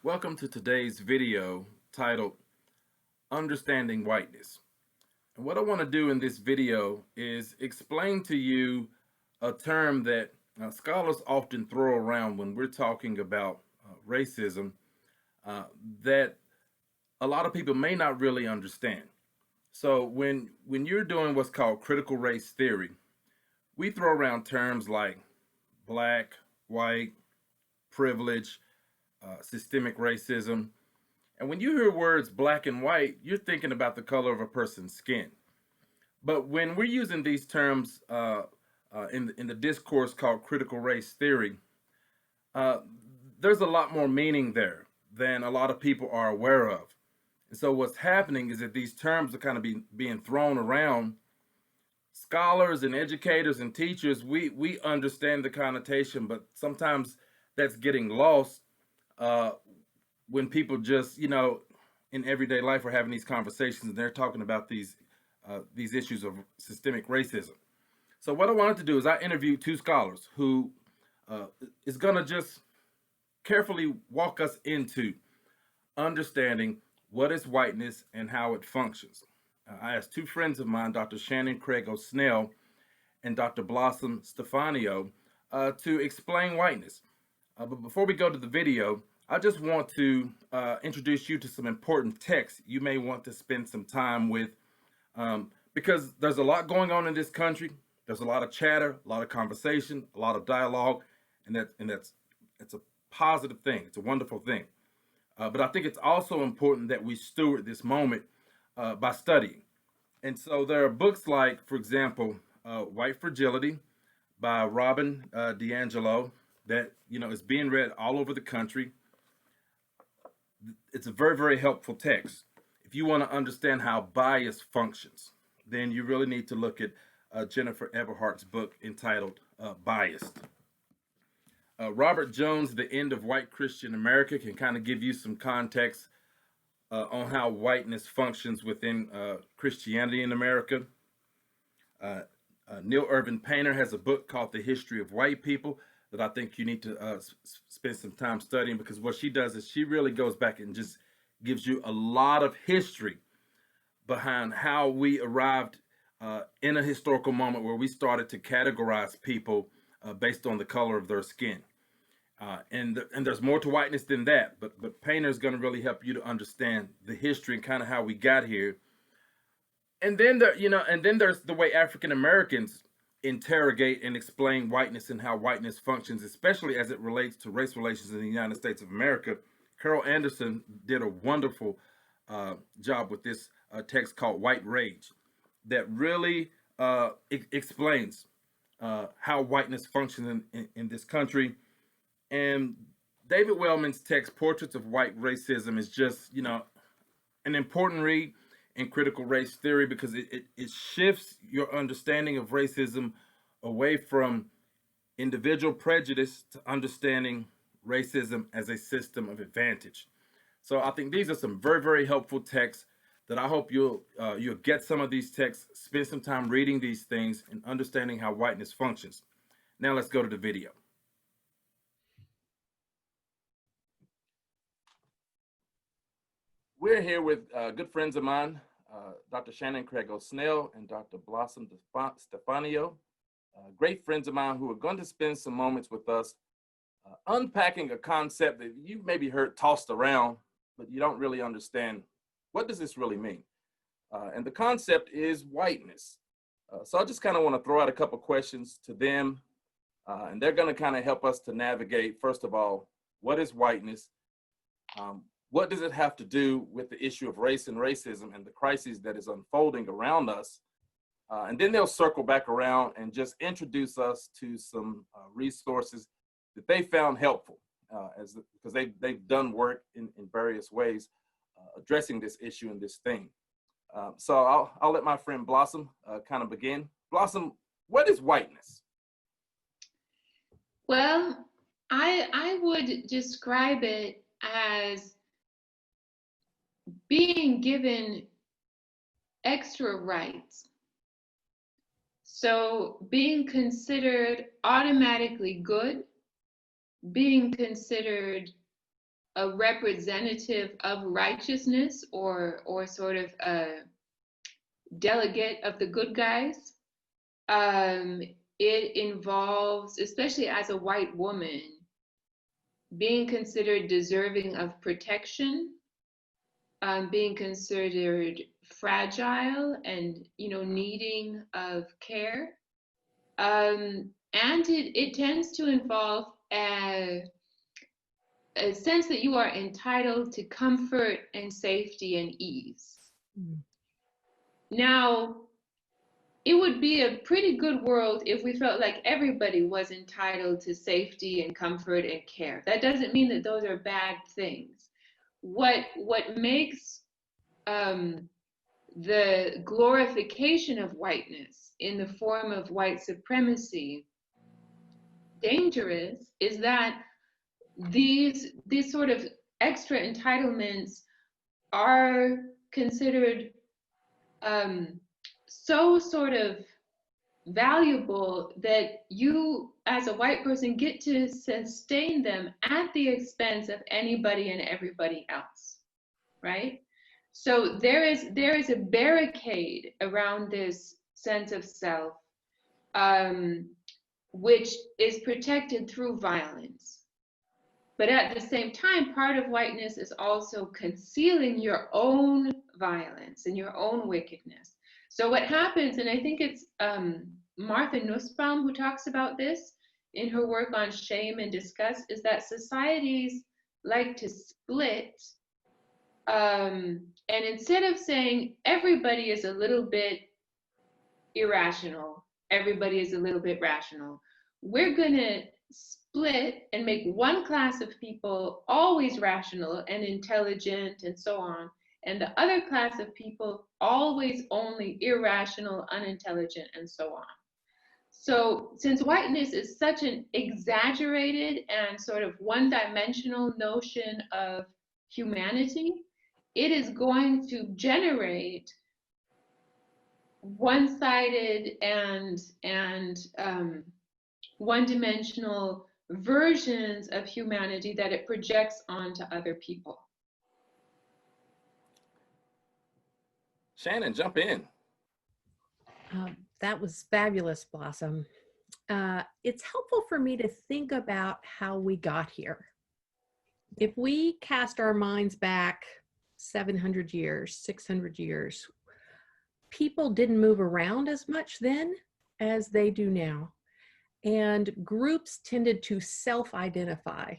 Welcome to today's video titled Understanding Whiteness. And what I want to do in this video is explain to you a term that scholars often throw around when we're talking about racism that a lot of people may not really understand. So when you're doing what's called critical race theory, we throw around terms like black, white, privilege, systemic racism. And when you hear words black and white, you're thinking about the color of a person's skin. But when we're using these terms in the discourse called critical race theory, uh, there's a lot more meaning there than a lot of people are aware of. And so what's happening is that these terms are kind of being thrown around. Scholars and educators and teachers, we understand the connotation, but sometimes that's getting lost uh, when people just, in everyday life are having these conversations and they're talking about these issues of systemic racism. So what I wanted to do is I interviewed two scholars who is going to just carefully walk us into understanding what is whiteness and how it functions. I asked two friends of mine, Dr. Shannon Craigo-Snell and Dr. Blossom Stefaniw, to explain whiteness. But before we go to the video, I just want to introduce you to some important texts you may want to spend some time with, because there's a lot going on in this country. There's a lot of chatter, a lot of conversation, a lot of dialogue, and that's a positive thing. It's a wonderful thing. But I think it's also important that we steward this moment by studying. And so there are books like, for example, White Fragility by Robin DiAngelo that is being read all over the country. It's a very, very helpful text. If you want to understand how bias functions, then you really need to look at Jennifer Eberhardt's book entitled Biased. Robert Jones' The End of White Christian America can kind of give you some context on how whiteness functions within Christianity in America. Neil Irvin Painter has a book called The History of White People that I think you need to spend some time studying, because what she does is she really goes back and just gives you a lot of history behind how we arrived in a historical moment where we started to categorize people based on the color of their skin. And there's more to whiteness than that, but Painter is going to really help you to understand the history and kind of how we got here. And then there's the way African Americans interrogate and explain whiteness and how whiteness functions, especially as it relates to race relations in the United States of America. Carol Anderson did a wonderful job with this text called White Rage that really explains how whiteness functions in this country. And David Wellman's text, Portraits of White Racism, is just, an important read in critical race theory, because it shifts your understanding of racism away from individual prejudice to understanding racism as a system of advantage. So I think these are some very, very helpful texts that I hope you'll get some of these texts, spend some time reading these things and understanding how whiteness functions. Now let's go to the video. We're here with good friends of mine, Dr. Shannon Craigo-Snell and Dr. Blossom Stefaniw, great friends of mine who are going to spend some moments with us unpacking a concept that you've maybe heard tossed around, but you don't really understand. What does this really mean? And the concept is whiteness. So I just kind of want to throw out a couple questions to them, and they're going to kind of help us to navigate, first of all, what is whiteness? What does it have to do with the issue of race and racism and the crises that is unfolding around us? And then they'll circle back around and just introduce us to some resources that they found helpful, because they've done work in various ways addressing this issue and this thing. So I'll let my friend Blossom kind of begin. Blossom, what is whiteness? Well, I would describe it as being given extra rights. So being considered automatically good, being considered a representative of righteousness, or sort of a delegate of the good guys. Um, it involves, especially as a white woman, being considered deserving of protection, being considered fragile and, needing of care. And it tends to involve a sense that you are entitled to comfort and safety and ease. Mm. Now, it would be a pretty good world if we felt like everybody was entitled to safety and comfort and care. That doesn't mean that those are bad things. What makes the glorification of whiteness in the form of white supremacy dangerous is that these sort of extra entitlements are considered so sort of valuable that you as a white person get to sustain them at the expense of anybody and everybody else, right? So there is a barricade around this sense of self, which is protected through violence. But at the same time, part of whiteness is also concealing your own violence and your own wickedness. So what happens, and I think it's Martha Nussbaum who talks about this in her work on shame and disgust, is that societies like to split. And instead of saying everybody is a little bit irrational, everybody is a little bit rational, we're going to split and make one class of people always rational and intelligent and so on, and the other class of people always only irrational, unintelligent, and so on. So since whiteness is such an exaggerated and sort of one-dimensional notion of humanity, it is going to generate one-sided and one-dimensional versions of humanity that it projects onto other people. Shannon, jump in. That was fabulous, Blossom. It's helpful for me to think about how we got here. If we cast our minds back 700 years, 600 years, people didn't move around as much then as they do now. And groups tended to self-identify.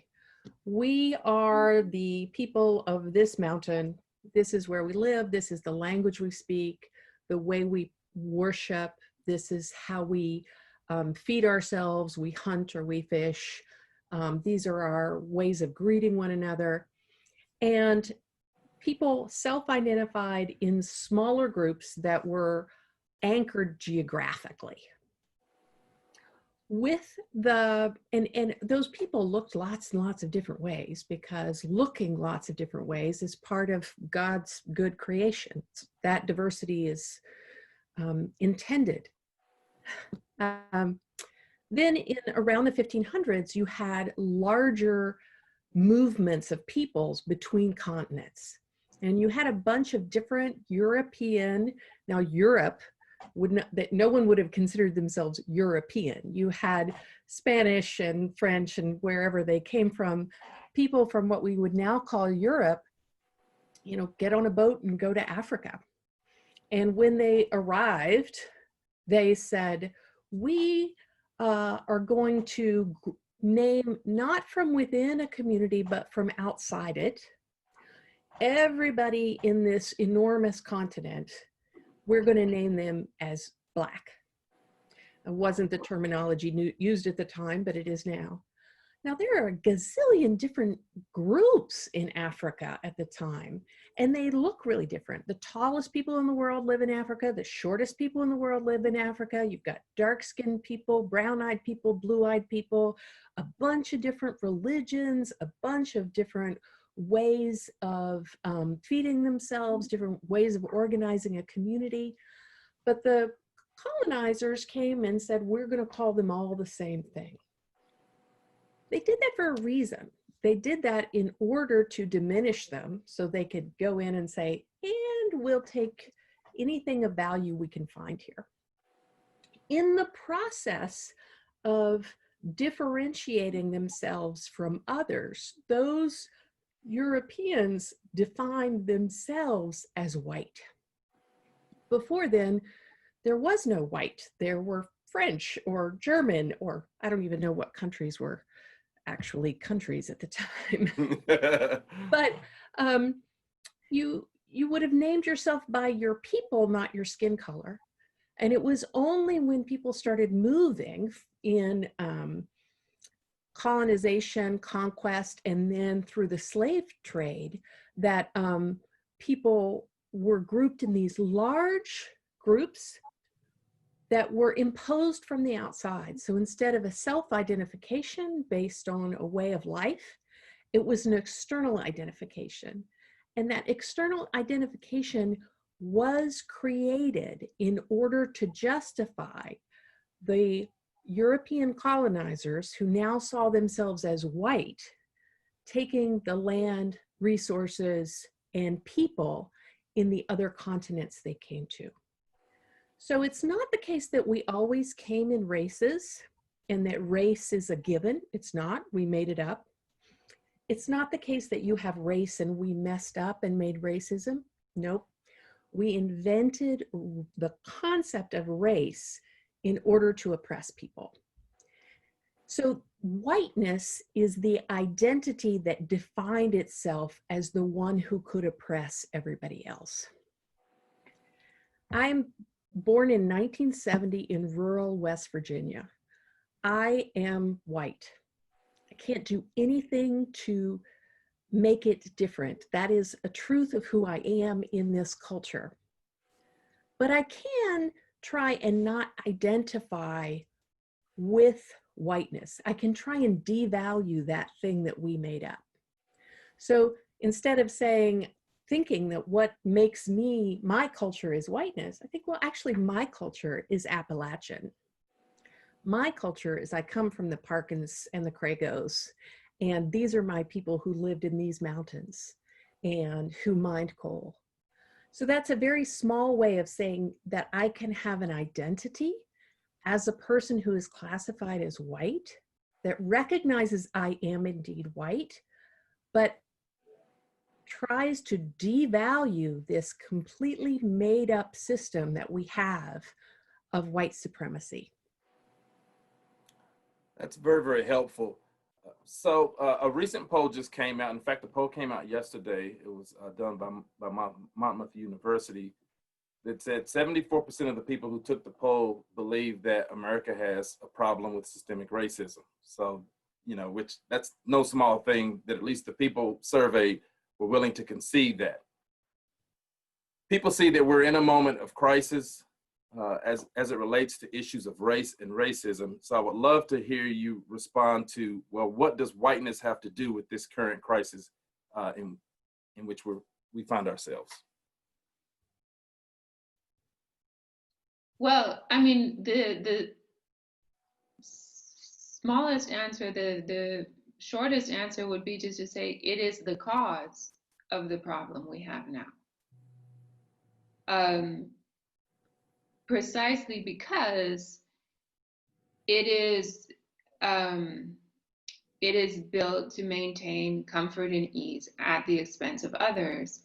We are the people of this mountain. This is where we live. This is the language we speak, the way we worship. This is how we feed ourselves. We hunt or we fish. These are our ways of greeting one another. And people self-identified in smaller groups that were anchored geographically. With and those people looked lots and lots of different ways, because looking lots of different ways is part of God's good creation. That diversity is intended. Then in around the 1500s, you had larger movements of peoples between continents. And you had a bunch of different European, now Europe, that no one would have considered themselves European. You had Spanish and French and wherever they came from, people from what we would now call Europe, get on a boat and go to Africa. And when they arrived, they said, we are going to name, not from within a community, but from outside it, everybody in this enormous continent, we're going to name them as Black. It wasn't the terminology used at the time, but it is now. Now, there are a gazillion different groups in Africa at the time, and they look really different. The tallest people in the world live in Africa. The shortest people in the world live in Africa. You've got dark-skinned people, brown-eyed people, blue-eyed people, a bunch of different religions, a bunch of different ways of feeding themselves, different ways of organizing a community. But the colonizers came and said, we're going to call them all the same thing. They did that for a reason. they did that in order to diminish them so they could go in and say, and we'll take anything of value we can find here. In the process of differentiating themselves from others, those Europeans defined themselves as white. Before then, there was no white. There were French or German, or I don't even know what countries were actually countries at the time. But you would have named yourself by your people, not your skin color. And it was only when people started moving in colonization, conquest, and then through the slave trade that people were grouped in these large groups that were imposed from the outside. So instead of a self-identification based on a way of life, it was an external identification. And that external identification was created in order to justify the European colonizers, who now saw themselves as white, taking the land, resources, and people in the other continents they came to. So it's not the case that we always came in races and that race is a given. It's not. We made it up. It's not the case that you have race and we messed up and made racism. Nope. We invented the concept of race in order to oppress people. So whiteness is the identity that defined itself as the one who could oppress everybody else. I'm born in 1970 in rural West Virginia. I am white. I can't do anything to make it different. That is a truth of who I am in this culture. But I can try and not identify with whiteness. I can try and devalue that thing that we made up. So instead of thinking that what makes my culture is whiteness, I think, well, actually my culture is Appalachian. My culture is I come from the Parkins and the Craigos, and these are my people who lived in these mountains and who mined coal. So that's a very small way of saying that I can have an identity as a person who is classified as white, that recognizes I am indeed white, but tries to devalue this completely made up system that we have of white supremacy. That's very, very helpful. So a recent poll just came out. In fact, the poll came out yesterday. It was done by Monmouth University. That said 74% of the people who took the poll believe that America has a problem with systemic racism. So, which that's no small thing, that at least the people surveyed were willing to concede that. People see that we're in a moment of crisis as it relates to issues of race and racism. So I would love to hear you respond to, well, what does whiteness have to do with this current crisis in which we find ourselves? Well, I mean, the smallest answer, the shortest answer would be just to say it is the cause of the problem we have now. Precisely because it is built to maintain comfort and ease at the expense of others.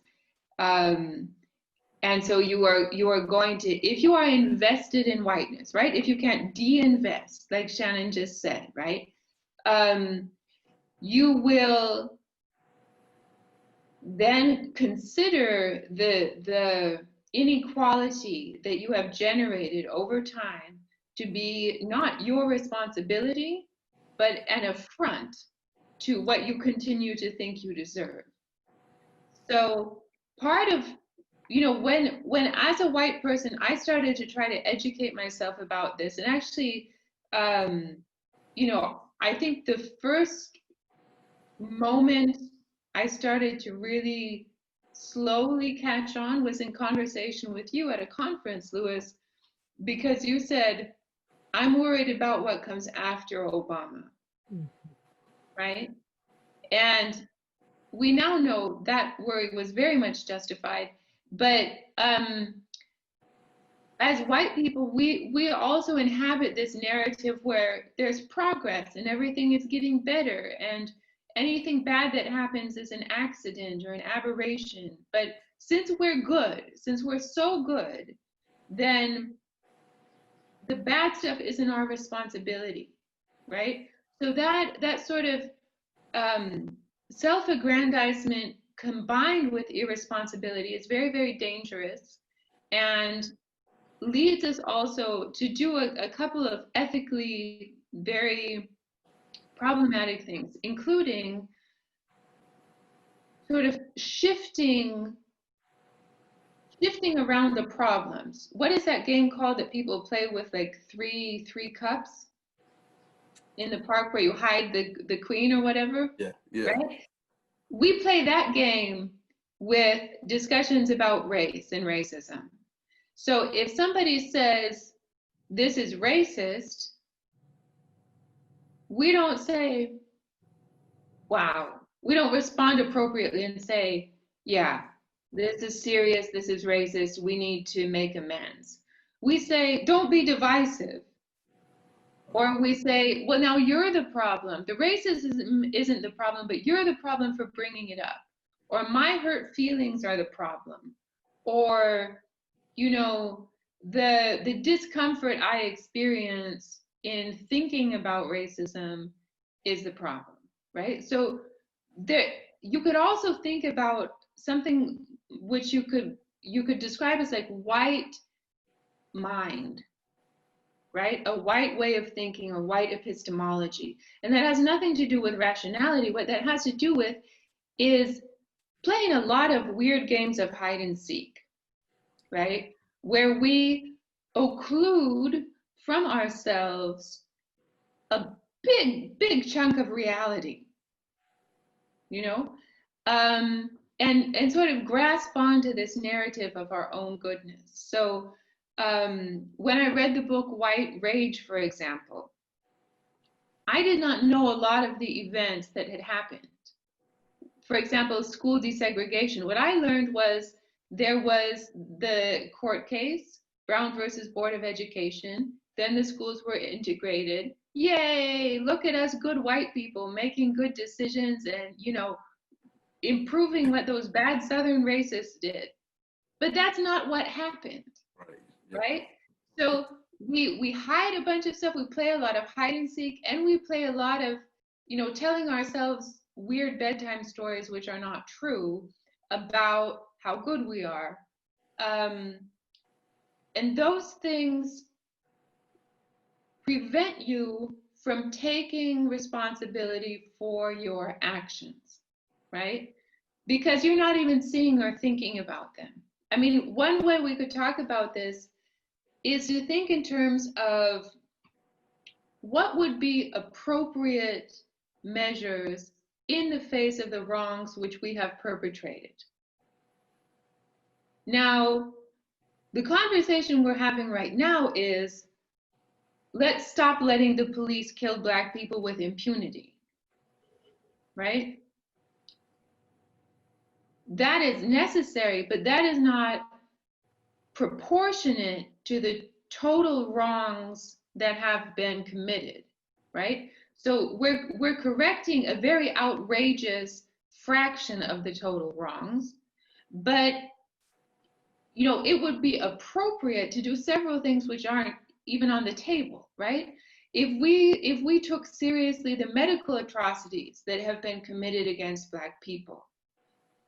And so you are going to, if you are invested in whiteness, right? If you can't de-invest, like Shannon just said, right? You will then consider the inequality that you have generated over time to be not your responsibility, but an affront to what you continue to think you deserve. So part of, when as a white person, I started to try to educate myself about this, and actually, I think the first moment I started to really slowly catch on was in conversation with you at a conference, Louis, because you said, I'm worried about what comes after Obama, right? And we now know that worry was very much justified. But as white people, we also inhabit this narrative where there's progress and everything is getting better, and anything bad that happens is an accident or an aberration. But since we're good, since we're so good, then the bad stuff isn't our responsibility, right? So that sort of self-aggrandizement combined with irresponsibility is very, very dangerous, and leads us also to do a couple of ethically very problematic things, including sort of shifting around the problems. What is that game called that people play with, like three cups in the park where you hide the queen or whatever? Yeah, yeah. Right? We play that game with discussions about race and racism. So if somebody says this is racist, we don't say, wow. We don't respond appropriately and say, yeah, this is serious, this is racist, we need to make amends. We say, don't be divisive. Or we say, well, now you're the problem. The racism isn't the problem, but you're the problem for bringing it up. Or my hurt feelings are the problem. Or, you know, the discomfort I experience in thinking about racism is the problem, right? So there, you could also think about something which you could describe as like white mind, right? A white way of thinking, or white epistemology. And that has nothing to do with rationality. What that has to do with is playing a lot of weird games of hide and seek, right? Where we occlude from ourselves a big chunk of reality, you know? And sort of grasp onto this narrative of our own goodness. So when I read the book White Rage, for example, I did not know a lot of the events that had happened. For example, school desegregation. What I learned was there was the court case, Brown versus Board of Education. Then the schools were integrated. Yay, look at us good white people making good decisions and, you know, improving what those bad Southern racists did. But that's not what happened, Right. Yep. right? So we hide a bunch of stuff. We play a lot of hide and seek, and we play a lot of, you know, telling ourselves weird bedtime stories which are not true about how good we are. And those things prevent you from taking responsibility for your actions, right? Because you're not even seeing or thinking about them. I mean, one way we could talk about this is to think in terms of what would be appropriate measures in the face of the wrongs which we have perpetrated. Now, the conversation we're having right now is, let's stop letting the police kill Black people with impunity, right? That is necessary, but that is not proportionate to the total wrongs that have been committed, right? So we're correcting a very outrageous fraction of the total wrongs, but you know, it would be appropriate to do several things which aren't even on the table, right? If we took seriously the medical atrocities that have been committed against Black people,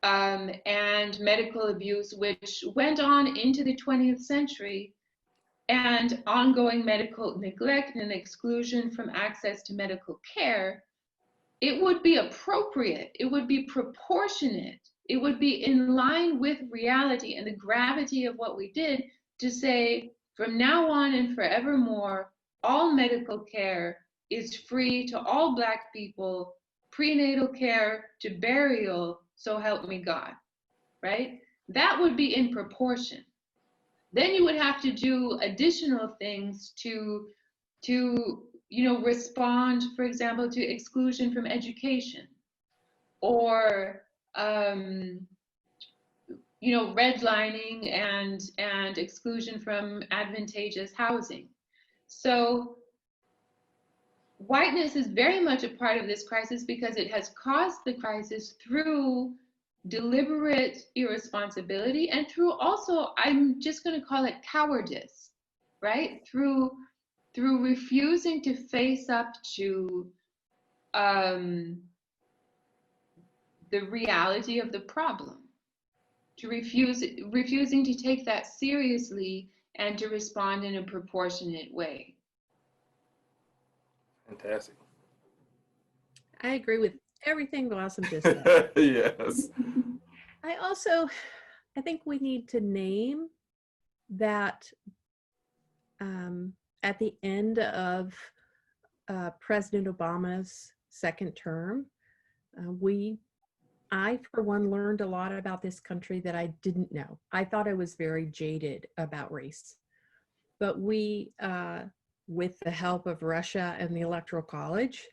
and medical abuse which went on into the 20th century, and ongoing medical neglect and exclusion from access to medical care, it would be appropriate, it would be proportionate, it would be in line with reality and the gravity of what we did to say, from now on and forevermore, all medical care is free to all Black people, prenatal care to burial, so help me God, right? That would be in proportion. Then you would have to do additional things to you know, respond, for example, to exclusion from education, or redlining and exclusion from advantageous housing. So whiteness is very much a part of this crisis because it has caused the crisis through deliberate irresponsibility and through also, I'm just going to call it cowardice, right? Through refusing to face up to the reality of the problem, to refusing to take that seriously and to respond in a proportionate way. Fantastic. I agree with everything Blossom just said. Yes. I think we need to name that at the end of President Obama's second term, I, for one, learned a lot about this country that I didn't know. I thought I was very jaded about race. But we, with the help of Russia and the Electoral College,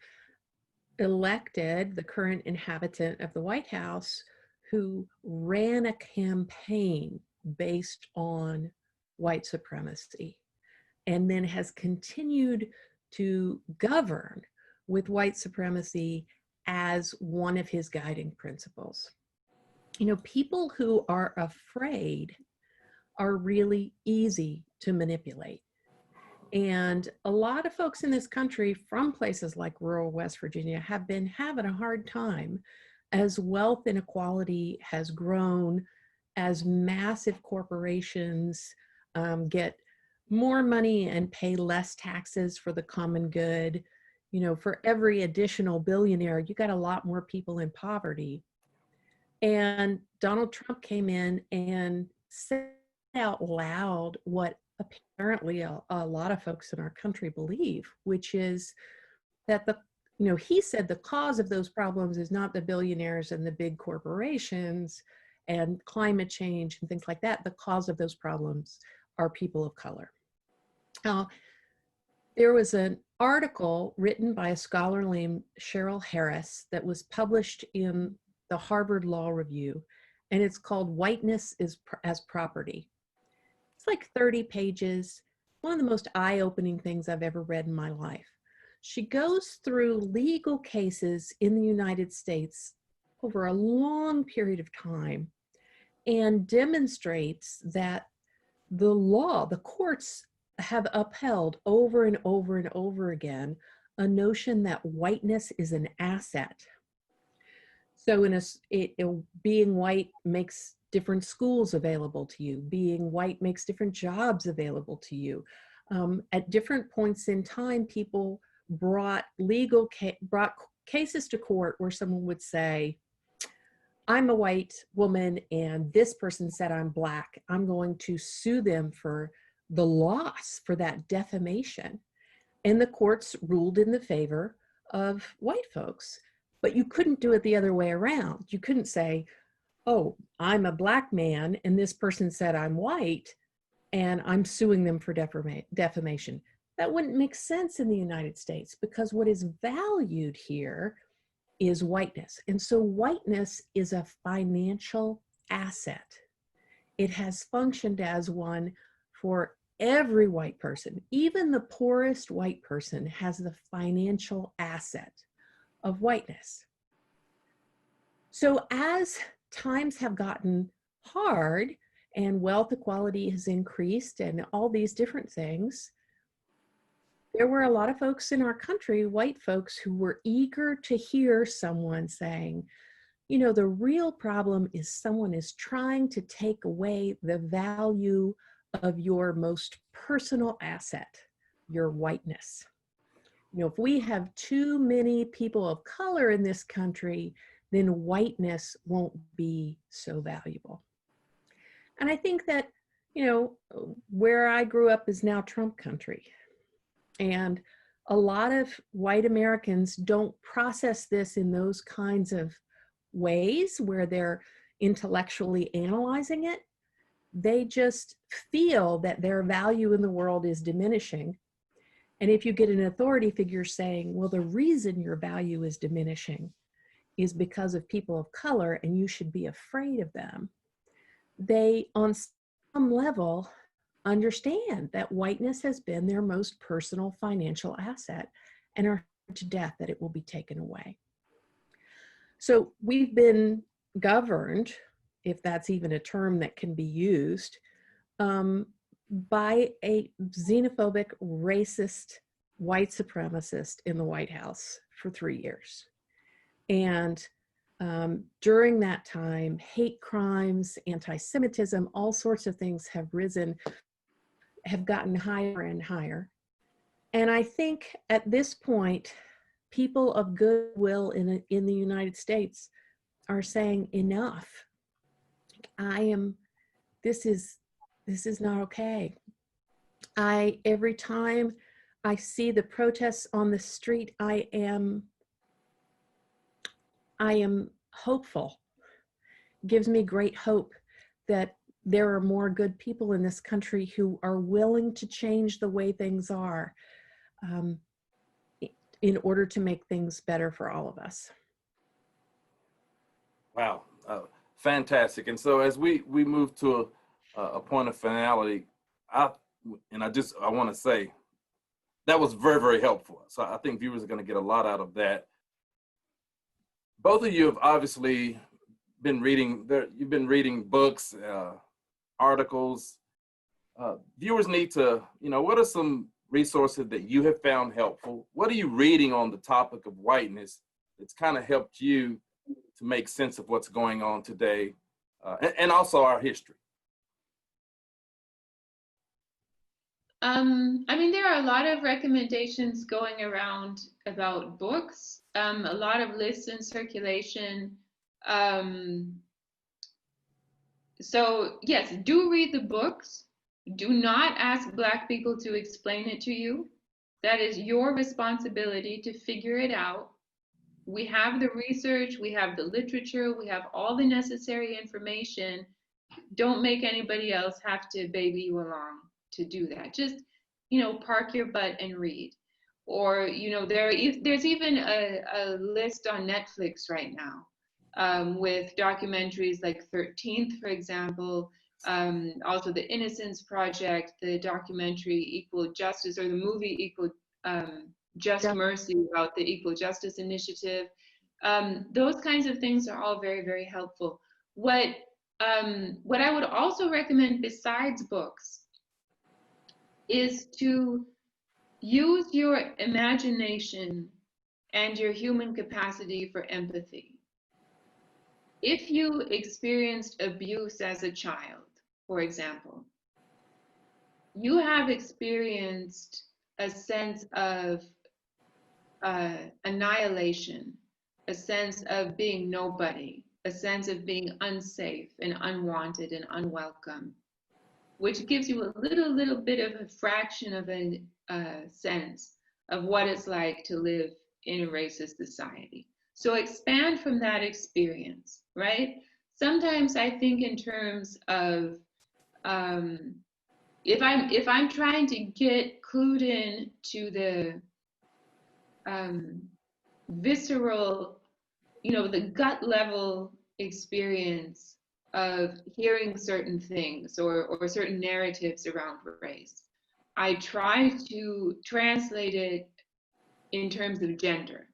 elected the current inhabitant of the White House who ran a campaign based on white supremacy and then has continued to govern with white supremacy as one of his guiding principles. People who are afraid are really easy to manipulate. And a lot of folks in this country from places like rural West Virginia have been having a hard time as wealth inequality has grown, as massive corporations get more money and pay less taxes for the common good. For every additional billionaire, you got a lot more people in poverty. And Donald Trump came in and said out loud what apparently a lot of folks in our country believe, which is that he said the cause of those problems is not the billionaires and the big corporations and climate change and things like that. The cause of those problems are people of color. Now, there was an article written by a scholar named Cheryl Harris that was published in the Harvard Law Review, and it's called Whiteness as Property. It's like 30 pages, one of the most eye-opening things I've ever read in my life. She goes through legal cases in the United States over a long period of time and demonstrates that the courts have upheld over and over and over again a notion that whiteness is an asset. So being white makes different schools available to you. Being white makes different jobs available to you. At different points in time, people brought cases to court where someone would say, I'm a white woman and this person said I'm black. I'm going to sue them for the loss for that defamation. And the courts ruled in the favor of white folks. But you couldn't do it the other way around. You couldn't say, oh, I'm a black man and this person said I'm white and I'm suing them for defamation. That wouldn't make sense in the United States because what is valued here is whiteness. And so whiteness is a financial asset. It has functioned as one for every white person. Even the poorest white person has the financial asset of whiteness. So as times have gotten hard and wealth equality has increased and all these different things, there were a lot of folks in our country, white folks, who were eager to hear someone saying, the real problem is someone is trying to take away the value of your most personal asset, your whiteness. If we have too many people of color in this country, then whiteness won't be so valuable. And I think that, where I grew up is now Trump country. And a lot of white Americans don't process this in those kinds of ways where they're intellectually analyzing it. They just feel that their value in the world is diminishing. And if you get an authority figure saying, well, the reason your value is diminishing is because of people of color and you should be afraid of them, they, on some level, understand that whiteness has been their most personal financial asset and are to death that it will be taken away. So we've been governed, if that's even a term that can be used, by a xenophobic, racist, white supremacist in the White House for 3 years. And during that time, hate crimes, anti-Semitism, all sorts of things have risen, have gotten higher and higher. And I think at this point, people of goodwill in the United States are saying enough. This is not okay. Every time I see the protests on the street, I am hopeful. Gives me great hope that there are more good people in this country who are willing to change the way things are, in order to make things better for all of us. Wow, fantastic. And so as we move to a point of finality, I want to say that was very, very helpful. So I think viewers are going to get a lot out of that. Both of you have obviously been reading, you've been reading books, articles. Viewers need to, what are some resources that you have found helpful? What are you reading on the topic of whiteness that's kind of helped you to make sense of what's going on today, and also our history? I mean, there are a lot of recommendations going around about books, a lot of lists in circulation. So yes, do read the books. Do not ask Black people to explain it to you. That is your responsibility to figure it out. We have the research, we have the literature, we have all the necessary information. Don't make anybody else have to baby you along to do that. Just, park your butt and read. Or, there's even a list on Netflix right now, with documentaries like 13th, for example, also the Innocence Project, the documentary Equal Justice, or the movie Equal Just Mercy about the Equal Justice Initiative. Those kinds of things are all very, very helpful. What I would also recommend besides books is to use your imagination and your human capacity for empathy. If you experienced abuse as a child, for example, you have experienced a sense of annihilation, a sense of being nobody, a sense of being unsafe and unwanted and unwelcome, which gives you a little bit of a fraction of a sense of what it's like to live in a racist society. So expand from that experience, right? Sometimes I think in terms of if I'm trying to get clued in to the visceral, the gut level experience of hearing certain things or certain narratives around race, I try to translate it in terms of gender,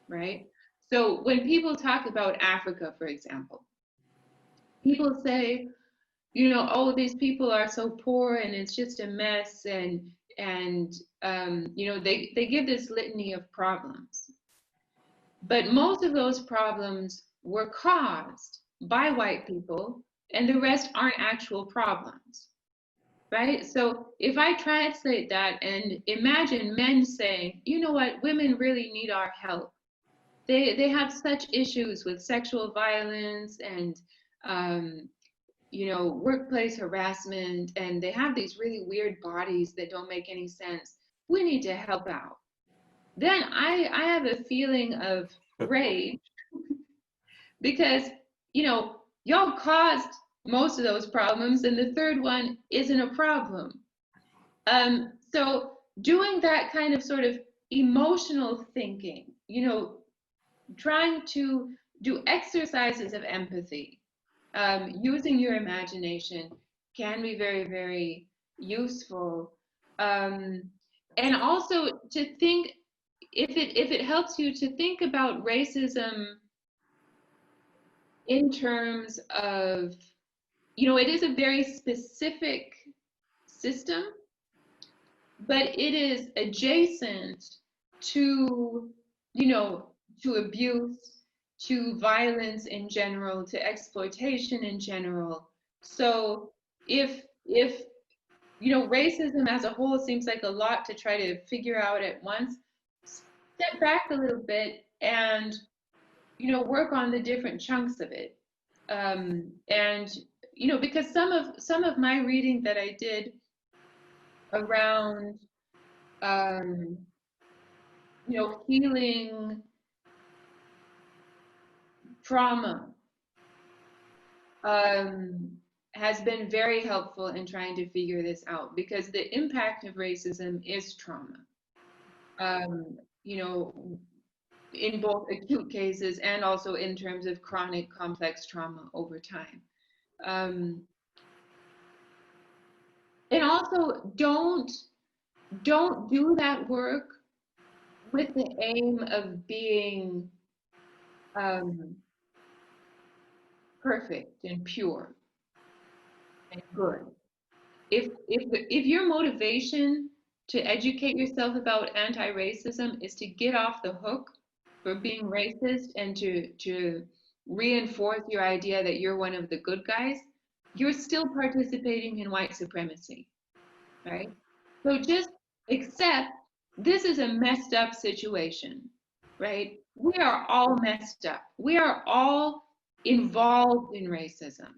right? So when people talk about Africa, for example, people say, oh, these people are so poor and it's just a mess, and they give this litany of problems. But most of those problems were caused by white people, and the rest aren't actual problems, right? So if I translate that and imagine men saying, you know what, women really need our help. They have such issues with sexual violence and workplace harassment, and they have these really weird bodies that don't make any sense. We need to help out. Then I have a feeling of rage because, y'all caused most of those problems, and the third one isn't a problem. So doing that kind of sort of emotional thinking, trying to do exercises of empathy, using your imagination can be very, very useful. And also to think, if it helps you to think about racism in terms of, it is a very specific system, but it is adjacent to, to abuse, to violence in general, to exploitation in general. So if racism as a whole seems like a lot to try to figure out at once, step back a little bit and work on the different chunks of it. And because some of my reading that I did around healing trauma has been very helpful in trying to figure this out, because the impact of racism is trauma. In both acute cases and also in terms of chronic complex trauma over time. And also don't do that work with the aim of being perfect and pure and good. If your motivation to educate yourself about anti-racism is to get off the hook for being racist and to reinforce your idea that you're one of the good guys, you're still participating in white supremacy, right? So just accept this is a messed up situation, right? We are all messed up. We are all involved in racism,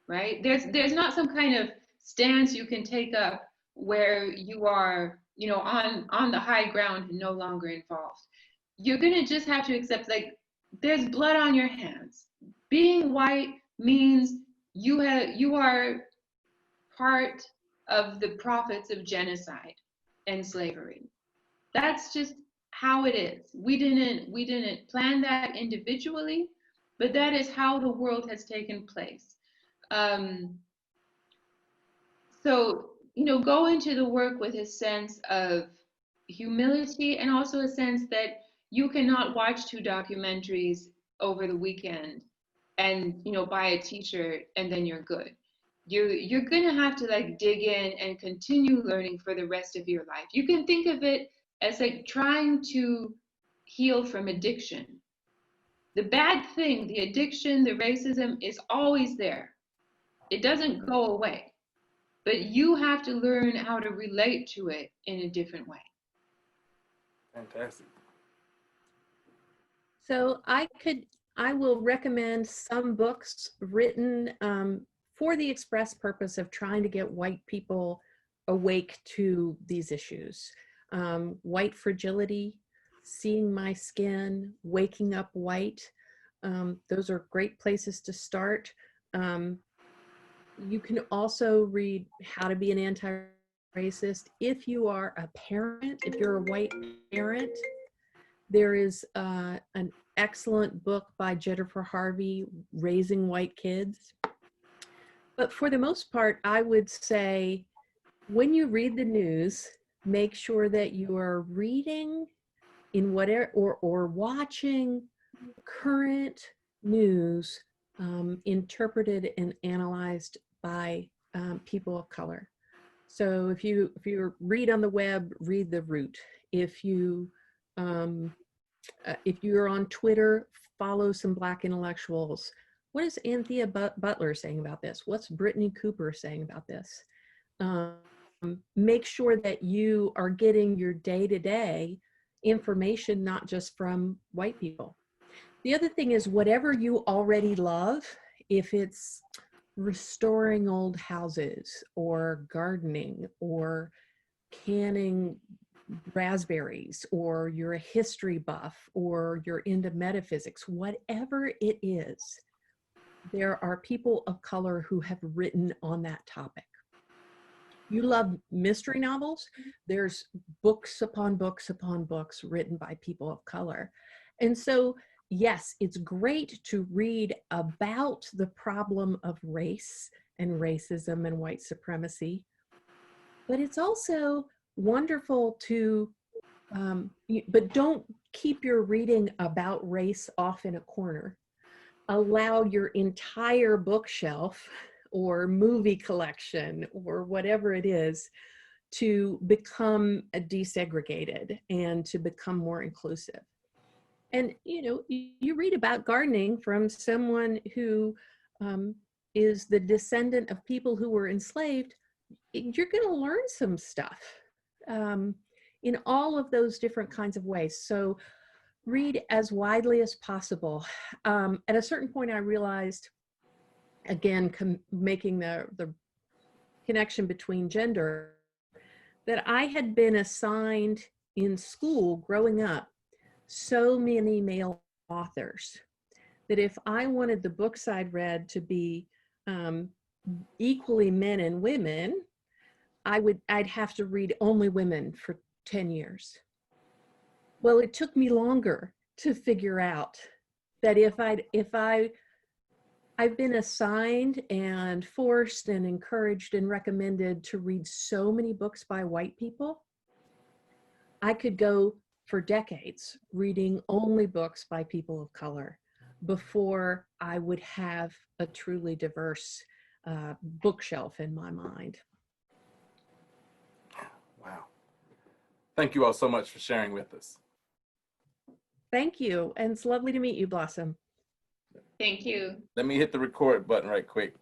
right? There's not some kind of stance you can take up where you are, on the high ground and no longer involved. You're gonna just have to accept, like, there's blood on your hands. Being white means you are part of the profits of genocide and slavery. That's just how it is. We didn't plan that individually, but that is how the world has taken place. So, go into the work with a sense of humility, and also a sense that you cannot watch 2 documentaries over the weekend and, buy a t-shirt and then you're good. You're gonna have to, like, dig in and continue learning for the rest of your life. You can think of it as like trying to heal from addiction. The bad thing, the addiction, the racism is always there. It doesn't go away, but you have to learn how to relate to it in a different way. Fantastic. So I will recommend some books written for the express purpose of trying to get white people awake to these issues. White Fragility, Seeing My Skin, Waking Up White. Those are great places to start. You can also read How to Be an Anti-Racist. If you are a parent, if you're a white parent, there is an excellent book by Jennifer Harvey, Raising White Kids. But for the most part, I would say when you read the news, make sure that you are reading in whatever or watching current news interpreted and analyzed by people of color. So if you read on the web, read The Root. If you're on Twitter, follow some Black intellectuals. What is Anthea Butler saying about this? What's Brittany Cooper saying about this? Make sure that you are getting your day-to-day information, not just from white people. The other thing is, whatever you already love, if it's restoring old houses or gardening or canning raspberries, or you're a history buff, or you're into metaphysics, whatever it is, there are people of color who have written on that topic. You love mystery novels, there's books upon books upon books written by people of color. And so, yes, it's great to read about the problem of race and racism and white supremacy, but it's also wonderful to, but don't keep your reading about race off in a corner. Allow your entire bookshelf or movie collection or whatever it is to become desegregated and to become more inclusive. And you read about gardening from someone who is the descendant of people who were enslaved. You're going to learn some stuff in all of those different kinds of ways. So read as widely as possible. At a certain point, I realized, again, making the connection between gender, that I had been assigned in school growing up so many male authors that if I wanted the books I'd read to be equally men and women, I'd have to read only women for 10 years. Well, it took me longer to figure out that I've been assigned and forced and encouraged and recommended to read so many books by white people, I could go for decades reading only books by people of color before I would have a truly diverse bookshelf in my mind. Wow. Thank you all so much for sharing with us. Thank you. And it's lovely to meet you, Blossom. Thank you. Let me hit the record button right quick.